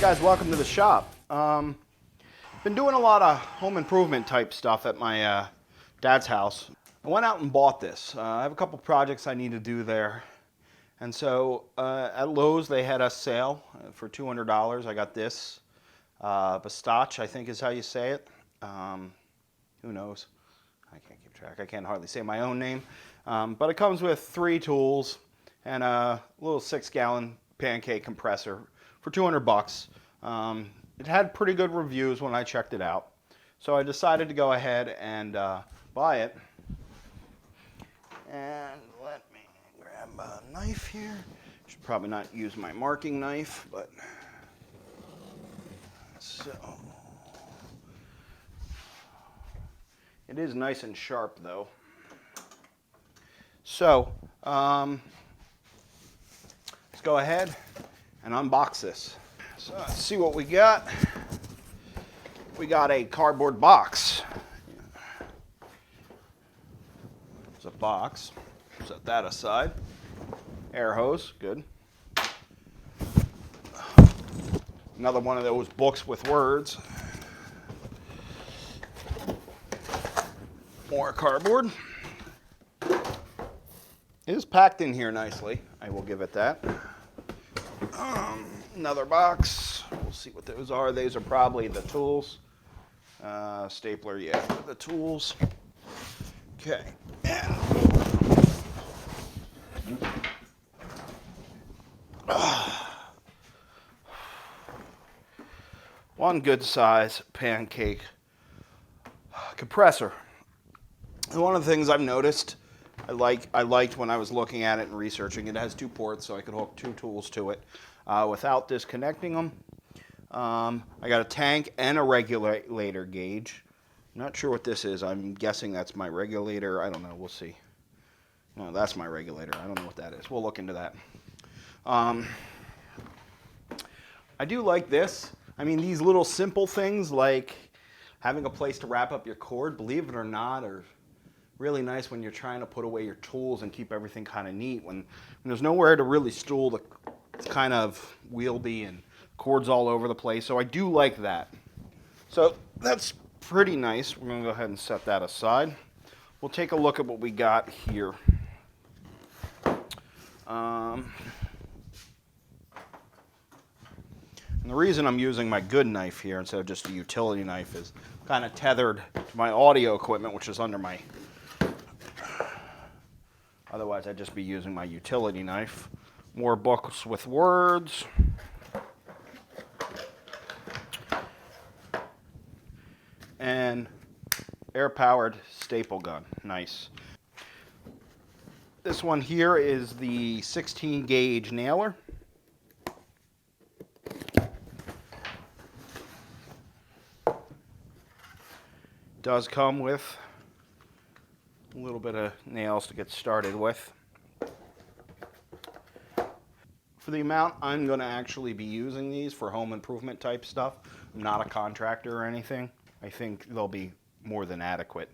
guys, welcome to the shop. Been doing a lot of home improvement type stuff at my dad's house. I went out and bought this. I have a couple projects I need to do there. And so at Lowe's they had a sale for $200. I got this. Bostitch, I think is how you say it. Who knows? I can't keep track. I can't hardly say my own name. But it comes with 3 tools and a little 6-gallon pancake compressor for $200. It had pretty good reviews when I checked it out. So I decided to go ahead and buy it. And let me grab a knife here. Should probably not use my marking knife, but so it is nice and sharp though. So let's go ahead and unbox this. So let's see what we got. We got a cardboard box. It's a box. Set that aside. Air hose, good. Another one of those books with words. More cardboard. It is packed in here nicely. I will give it that. Another box. We'll see what those are. These are probably the tools. Stapler, yeah, the tools. Okay. And one good size pancake compressor. And one of the things I've noticed I liked when I was looking at it and researching, it has 2 ports, so I could hook 2 tools to it without disconnecting them. I got a tank and a regulator gauge. I'm not sure what this is. I'm guessing that's my regulator. I don't know. We'll see. No, that's my regulator. I don't know what that is. We'll look into that. I do like this. I mean, these little simple things like having a place to wrap up your cord, believe it or not, are really nice when you're trying to put away your tools and keep everything kind of neat. When there's nowhere to really store it's kind of wieldy and cords all over the place. So I do like that. So that's pretty nice. We're going to go ahead and set that aside. We'll take a look at what we got here. And the reason I'm using my good knife here instead of just a utility knife is kind of tethered to my audio equipment, which is under my... Otherwise, I'd just be using my utility knife. More books with words. And air-powered staple gun. Nice. This one here is the 16-gauge nailer. Does come with a little bit of nails to get started with. For the amount I'm going to actually be using these for home improvement type stuff, I'm not a contractor or anything. I think they'll be more than adequate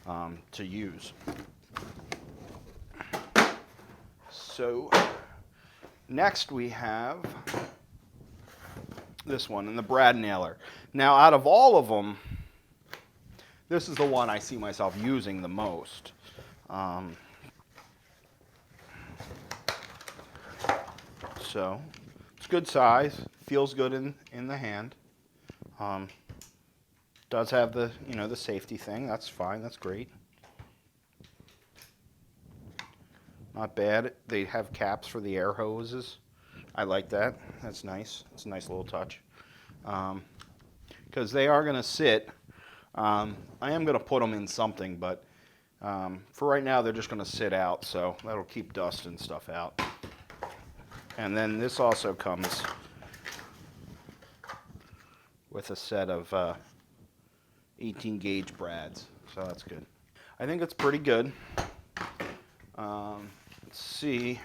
to use. So next we have this one, and the brad nailer. Now out of all of them, this is the one I see myself using the most. So it's good size, feels good in the hand. Does have the the safety thing. That's fine. That's great. Not bad. They have caps for the air hoses. I like that. That's nice. It's a nice little touch. Because they are going to sit. I am going to put them in something, but for right now they're just going to sit out, so that'll keep dust and stuff out. And then this also comes with a set of 18-gauge brads, so that's good. I think it's pretty good. Let's see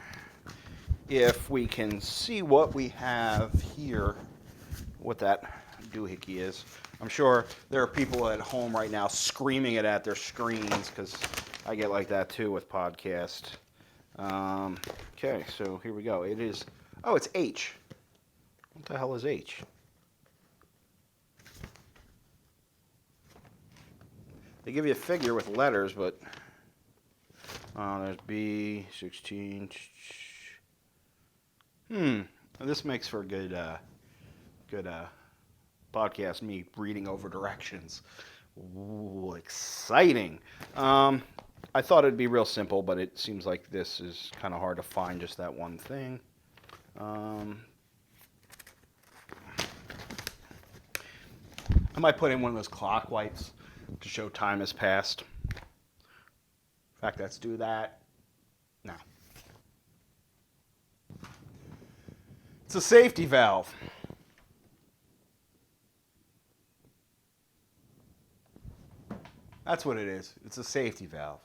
if we can see what we have here, what that doohickey is. I'm sure there are people at home right now screaming it at their screens because I get like that too with podcasts. Okay, so here we go. It is, oh, it's H. What the hell is H? They give you a figure with letters, but there's B, 16. This makes for a good podcast, me reading over directions. Ooh, exciting. I thought it'd be real simple, but it seems like this is kind of hard to find, just that one thing. I might put in one of those clock lights to show time has passed. In fact, let's do that now. It's a safety valve. That's what it is. It's a safety valve.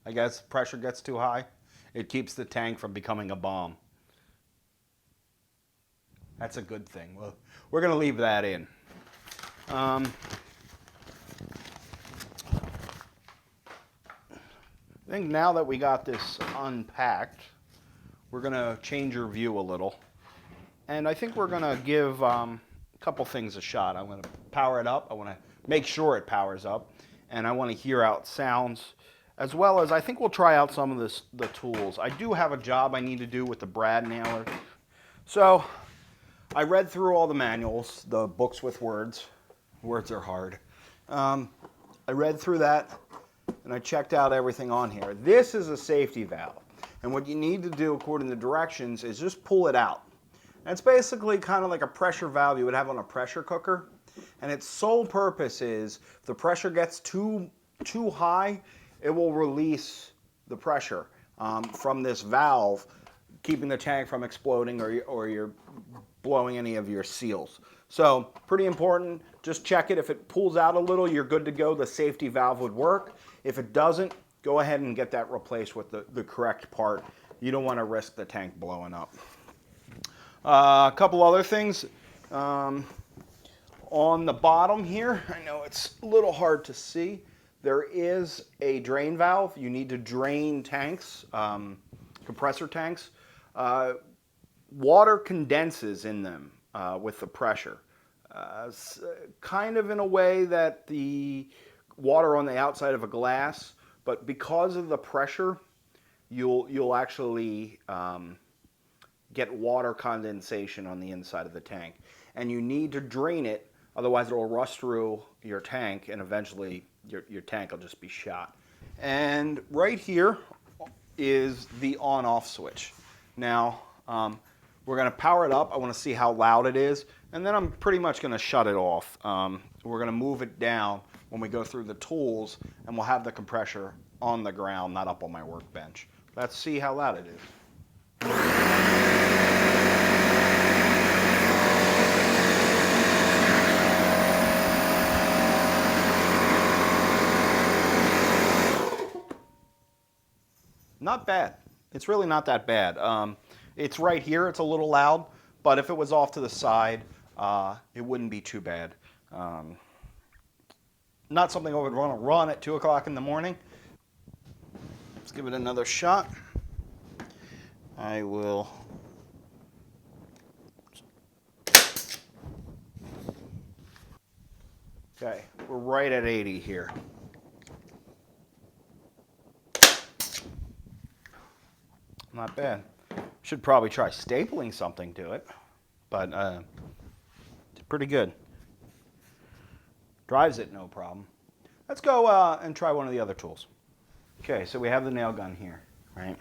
I guess pressure gets too high. It keeps the tank from becoming a bomb. That's a good thing. Well, we're going to leave that in. I think now that we got this unpacked, we're going to change your view a little. And I think we're going to give a couple things a shot. I'm going to power it up. I want to make sure it powers up. And I want to hear out sounds, as well as I think we'll try out some of the tools. I do have a job I need to do with the brad nailer. So I read through all the manuals, the books with words. Words are hard. I read through that, and I checked out everything on here. This is a safety valve. And what you need to do, according to directions, is just pull it out. And it's basically kind of like a pressure valve you would have on a pressure cooker. And its sole purpose is if the pressure gets too high, it will release the pressure from this valve, keeping the tank from exploding or you're blowing any of your seals. So pretty important. Just check it. If it pulls out a little, you're good to go. The safety valve would work. If it doesn't, go ahead and get that replaced with the correct part. You don't want to risk the tank blowing up. A couple other things. On the bottom here, I know it's a little hard to see, there is a drain valve. You need to drain tanks, compressor tanks. Water condenses in them with the pressure, kind of in a way that the water on the outside of a glass, but because of the pressure, you'll actually get water condensation on the inside of the tank. And you need to drain it, otherwise it will rust through your tank and eventually your tank will just be shot. And right here is the on-off switch. Now, we're going to power it up. I want to see how loud it is. And then I'm pretty much going to shut it off. We're going to move it down when we go through the tools, and we'll have the compressor on the ground, not up on my workbench. Let's see how loud it is. Not bad. It's really not that bad. It's right here. It's a little loud, but if it was off to the side, it wouldn't be too bad. Not something I would want to run at 2 o'clock in the morning. Let's give it another shot. I will. Okay, we're right at 80 here. Not bad. Should probably try stapling something to it, but it's pretty good. Drives it no problem. Let's go and try one of the other tools. Okay, so we have the nail gun here, right?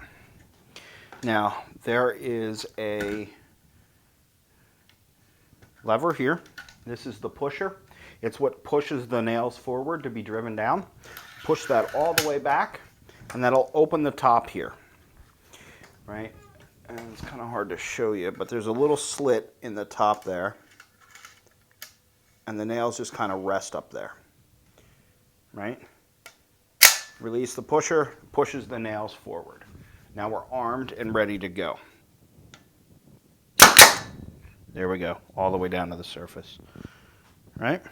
Now, there is a lever here. This is the pusher. It's what pushes the nails forward to be driven down. Push that all the way back, and that'll open the top here. Right, and it's kind of hard to show you, but there's a little slit in the top there, and the nails just kind of rest up there, right? Release the pusher, pushes the nails forward. Now we're armed and ready to go. There we go, all the way down to the surface, right?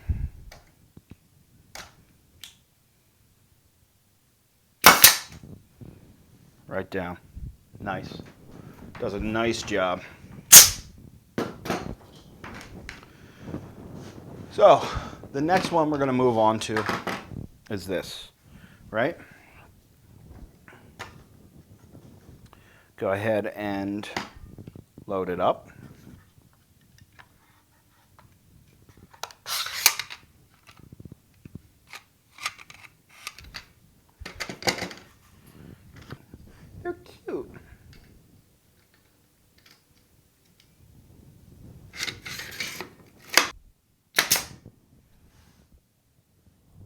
Right down. Nice. Does a nice job. So, the next one we're going to move on to is this, right? Go ahead and load it up. They're cute.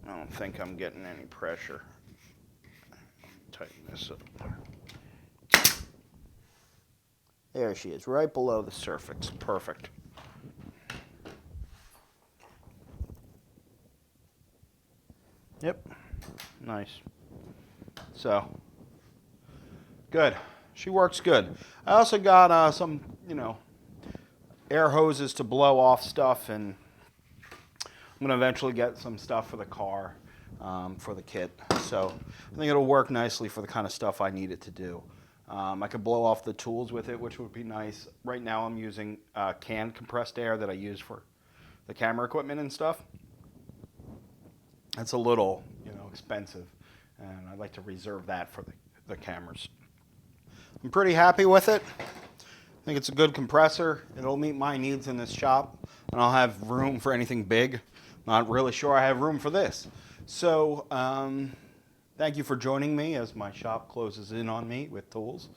I don't think I'm getting any pressure. Tighten this up there. There she is, right below the surface. Perfect. Yep. Nice. So, good. She works good. I also got some, air hoses to blow off stuff, and I'm going to eventually get some stuff for the car, for the kit. So I think it'll work nicely for the kind of stuff I need it to do. I could blow off the tools with it, which would be nice. Right now I'm using canned compressed air that I use for the camera equipment and stuff. It's a little, expensive, and I'd like to reserve that for the cameras. I'm pretty happy with it. I think it's a good compressor. It'll meet my needs in this shop, and I'll have room for anything big. Not really sure I have room for this. So, thank you for joining me as my shop closes in on me with tools.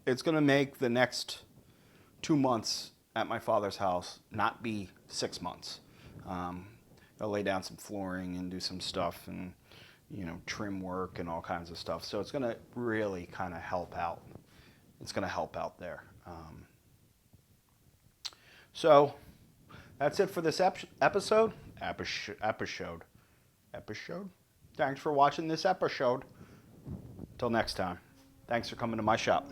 It's going to make the next 2 months at my father's house not be 6 months. I'll lay down some flooring and do some stuff and, trim work and all kinds of stuff. So it's going to really kind of help out. It's going to help out there. So that's it for this episode. Episode. Thanks for watching this episode. Till next time. Thanks for coming to my shop.